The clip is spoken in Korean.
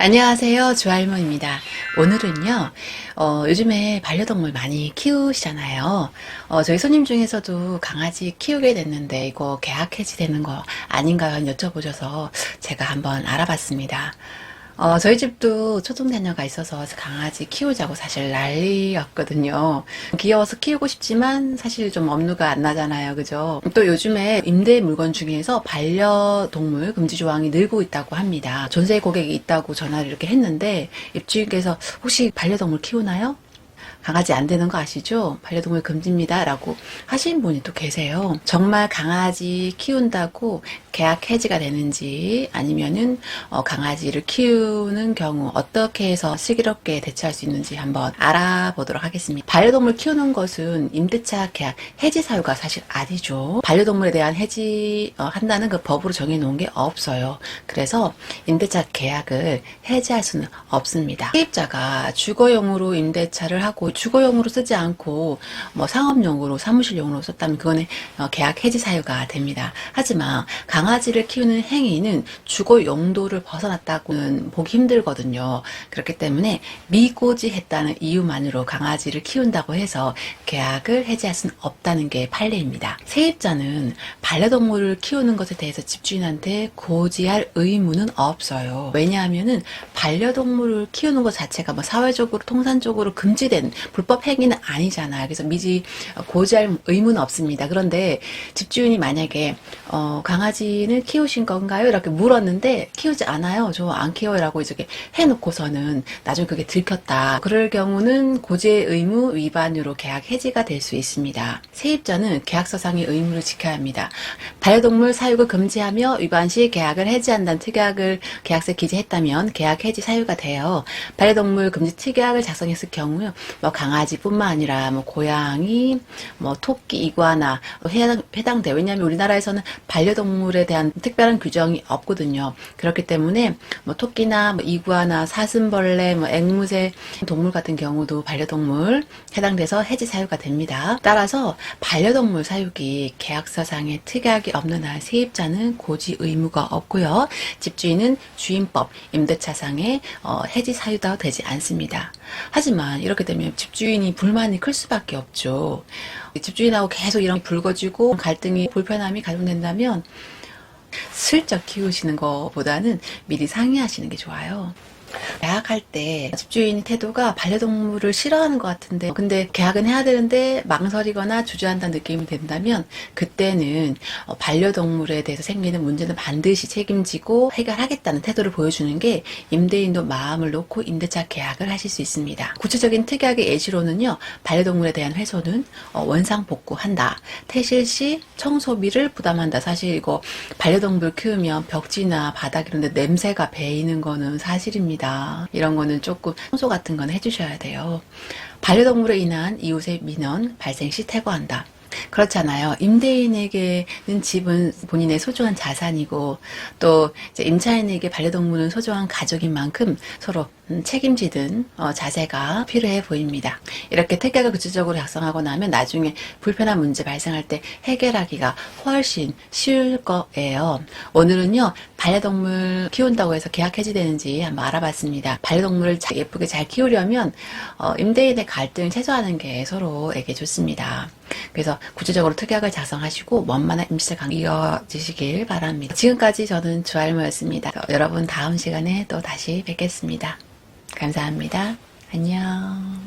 안녕하세요. 주할머니입니다. 오늘은요, 요즘에 반려동물 많이 키우시잖아요. 저희 손님 중에서도 강아지 키우게 됐는데 이거 계약 해지되는 거 아닌가요? 여쭤보셔서 제가 한번 알아봤습니다. 저희 집도 초등자녀가 있어서 강아지 키우자고 사실 난리였거든요. 귀여워서 키우고 싶지만 사실 좀 업무가 안 나잖아요. 그죠? 또 요즘에 임대 물건 중에서 반려동물 금지 조항이 늘고 있다고 합니다. 전세 고객이 있다고 전화를 이렇게 했는데 입주인께서 혹시 반려동물 키우나요? 강아지 안 되는 거 아시죠? 반려동물 금지입니다. 라고 하신 분이 또 계세요. 정말 강아지 키운다고 계약 해지가 되는지 아니면은 강아지를 키우는 경우 어떻게 해서 슬기롭게 대처할 수 있는지 한번 알아보도록 하겠습니다. 반려동물 키우는 것은 임대차 계약 해지 사유가 사실 아니죠. 반려동물에 대한 해지 한다는 그 법으로 정해놓은 게 없어요. 그래서 임대차 계약을 해지할 수는 없습니다. 세입자가 주거용으로 임대차를 하고 주거용으로 쓰지 않고 뭐 상업용으로 사무실용으로 썼다면 그거는 계약 해지 사유가 됩니다. 하지만 강아지를 키우는 행위는 주거 용도를 벗어났다고는 보기 힘들거든요. 그렇기 때문에 미고지했다는 이유만으로 강아지를 키운다고 해서 계약을 해지할 수는 없다는 게 판례입니다. 세입자는 반려동물을 키우는 것에 대해서 집주인한테 고지할 의무는 없어요. 왜냐하면은 반려동물을 키우는 것 자체가 뭐 사회적으로 통산적으로 금지된 불법 행위는 아니잖아요. 그래서 미지 고지할 의무는 없습니다. 그런데 집주인이 만약에 강아지는 키우신 건가요? 이렇게 물었는데 키우지 않아요. 저 안 키워요. 라고 이렇게 해놓고서는 나중에 그게 들켰다. 그럴 경우는 고지의 의무 위반으로 계약 해지가 될 수 있습니다. 세입자는 계약서상의 의무를 지켜야 합니다. 반려동물 사육을 금지하며 위반 시 계약을 해지한다는 특약을 계약서에 기재했다면 계약 해지 사유가 돼요. 반려동물 금지 특약을 작성했을 경우요, 뭐 강아지뿐만 아니라 뭐 고양이, 뭐 토끼, 이구아나 해당돼요. 왜냐하면 우리나라에서는 반려동물에 대한 특별한 규정이 없거든요. 그렇기 때문에 뭐 토끼나 뭐 이구아나 사슴벌레, 뭐 앵무새 동물 같은 경우도 반려동물 해당돼서 해지 사유가 됩니다. 따라서 반려동물 사육이 계약서상의 특약이 없는 한 세입자는 고지 의무가 없고요. 집주인은 주인법, 임대차상의 해지 사유도 되지 않습니다. 하지만 이렇게 되면 집주인이 불만이 클 수밖에 없죠. 집주인하고 계속 이런 불거지고 갈등이 불편함이 가중된다면 슬쩍 키우시는 것보다는 미리 상의하시는 게 좋아요. 계약할 때 집주인 태도가 반려동물을 싫어하는 것 같은데 근데 계약은 해야 되는데 망설이거나 주저한다는 느낌이 든다면 그때는 반려동물에 대해서 생기는 문제는 반드시 책임지고 해결하겠다는 태도를 보여주는 게 임대인도 마음을 놓고 임대차 계약을 하실 수 있습니다. 구체적인 특약의 예시로는요, 반려동물에 대한 훼손은 원상복구한다, 퇴실 시 청소비를 부담한다. 사실 이거 반려동물 키우면 벽지나 바닥 이런 데 냄새가 배이는 거는 사실입니다. 이런 거는 조금 청소 같은 건 해주셔야 돼요. 반려동물에 인한 이웃의 민원 발생 시 퇴거한다. 그렇잖아요. 임대인에게는 집은 본인의 소중한 자산이고 또 이제 임차인에게 반려동물은 소중한 가족인 만큼 서로 책임지는 자세가 필요해 보입니다. 이렇게 특약을 구체적으로 작성하고 나면 나중에 불편한 문제 발생할 때 해결하기가 훨씬 쉬울 거예요. 오늘은요, 반려동물 키운다고 해서 계약 해지되는지 한번 알아봤습니다. 반려동물을 예쁘게 잘 키우려면 임대인의 갈등을 최소화하는 게 서로에게 좋습니다. 그래서 구체적으로 특약을 작성하시고 원만한 임시차 관계 이어지시길 바랍니다. 지금까지 저는 주할머였습니다. 여러분 다음 시간에 또 다시 뵙겠습니다. 감사합니다. 안녕.